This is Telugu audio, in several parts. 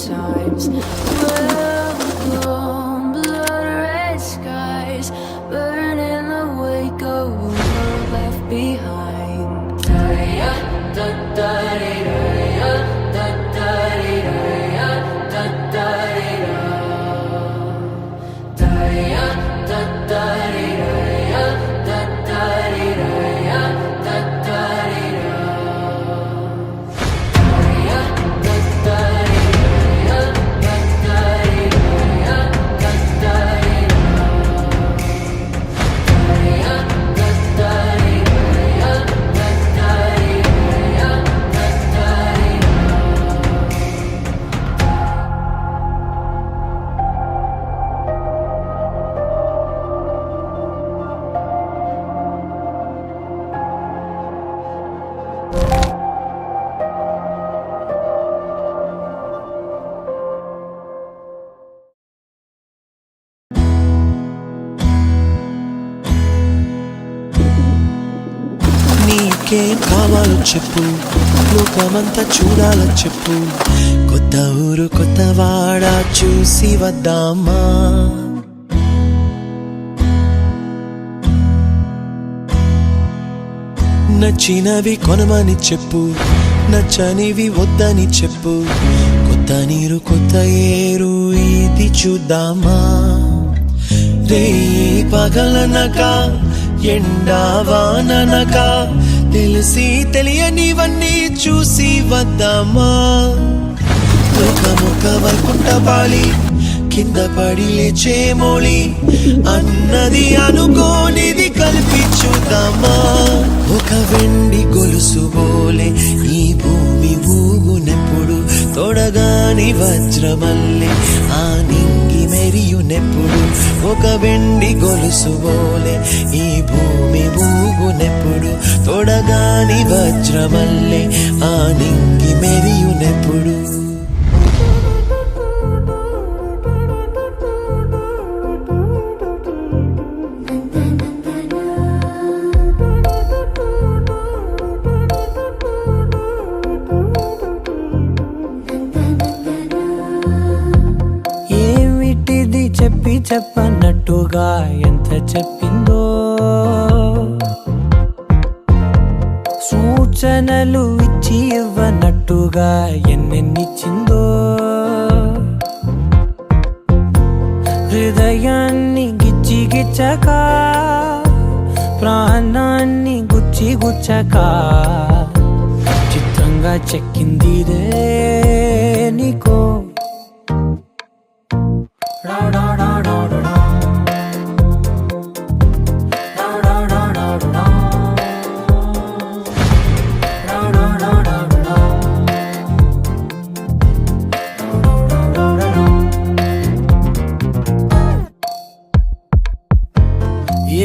times. Welcome, blood red skies, burning the wake of a world left behind. Da-da-ya, da-da-da-da-ya, da-da-da-da-ya, da-da-da-da. Da-da-ya, da-da-da-da-ya, da-da-da-da-ya, da-da-da-da. నీకేం కావాలో చెప్పు, లోకమంతా చూడాలని చెప్పు, కొత్త ఊరు కొత్త వాడ చూసి వద్దామా. నచ్చినవి కొనమని చెప్పు, నచ్చనివి వద్దని చెప్పు, కొత్త నీరు కొత్త ఏరు ఇది చూద్దామా. రే పగలనక ఎండా వాననక తెలిసి తెలియనివన్నీ చూసి వద్దామా. లోకముఖ వైకుంఠపాళి కింద పడి లేచే మోళి అన్నది అనుకోనిది కలిపి చూద్దామా. ఒక వెండి గొలుసు బోలే ఈ భూమి ఊగునెప్పుడు, తొడగాని వజ్రమల్లె ఆ నింగి మెరియునెప్పుడు. ఒక వెండి గొలుసు బోలే ఈ భూమి ఊగునెప్పుడు, తొడగాని వజ్రమల్లె ఆ నింగి మెరియునెప్పుడు. చెప్పన్నట్టుగా ఎంత చెప్పిందో, సూచనలు ఇచ్చి ఇవ్వనట్టుగా ఎన్నెన్నిచ్చిందో, హృదయాన్ని గిచ్చి గిచ్చక ప్రాణాన్ని గుచ్చి గుచ్చక చిత్రంగా చెక్కిందిరే నీకో.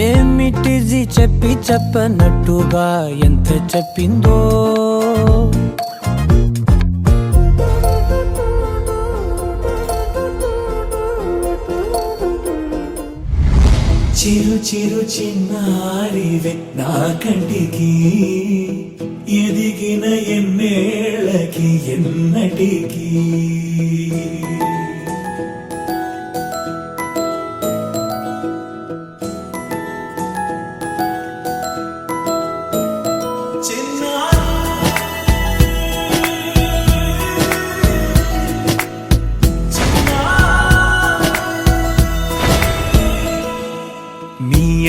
ఏమిటిది చెప్పి చెప్పనట్టుగా ఎంత చెప్పిందో, చిరు చిరు చిన్నారివే నా కంటికి, ఎదిగిన ఎన్నేళ్ళకి ఎన్నటికి.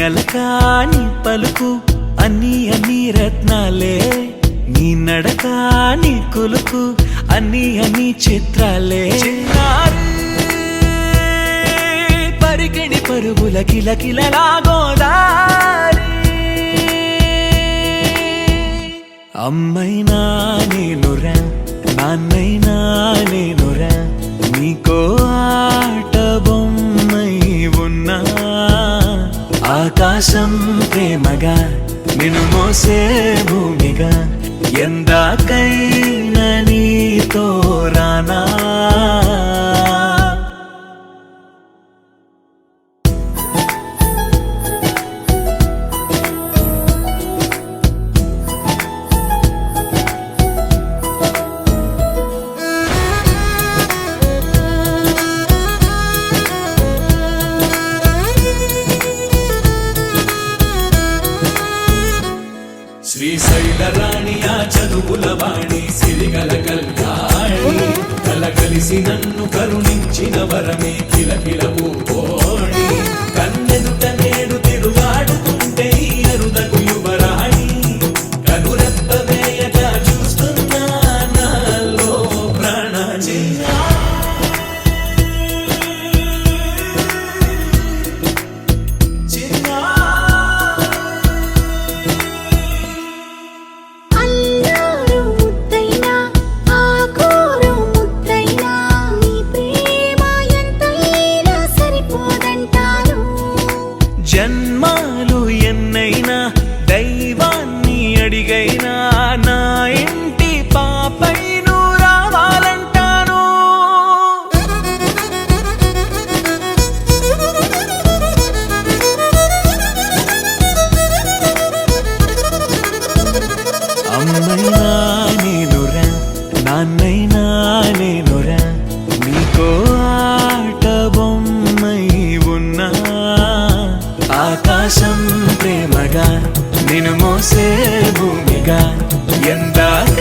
అలకాని పలుకు అన్ని అన్ని రత్నాలే, నీ నడక నీ కులుకు అన్ని అన్ని చిత్రాలే. పరికిణి పరుగుల కిలకిలలా గోదారి, అమ్మైనా నేనురా నాన్నైనా నేనురా, నీకో ఆట బొమ్మై ఉన్నా. ఆకాశం ప్రేమగా నిన్ను మోసే భూమిగా, ఎందాకైనా నీతో రానా. సిగరాణి ఆ చదువుల వాణి సిరిగల కల్యాణి కలగలిసి నన్ను కరుణించిన వరమే కిలకిల పూకోణి కన్నెదుట నేడు తిరుగాడుతుంటే ఈ అరుదకు యువరాణి కనురెప్ప వేయక చూస్తున్నా నాలో ప్రాణ అల్లారు ముద్దైనా ఆకోరు ముద్దైనా నీ ప్రేమ ఎంతైనా సరిపోదంటాను. జన్మాలు ఎన్నైనా దైవాన్ని అడిగైనా నా ఇంటి పాపై నువ్వు రావాలంటాను. అమ్మైనా నేనురా నాన్నైనా నేనురా నీకో ఆట బొమ్మై ఉన్నా ఆకాశం ప్రేమగా నిన్ను మోసే భూమిగా ఎందాక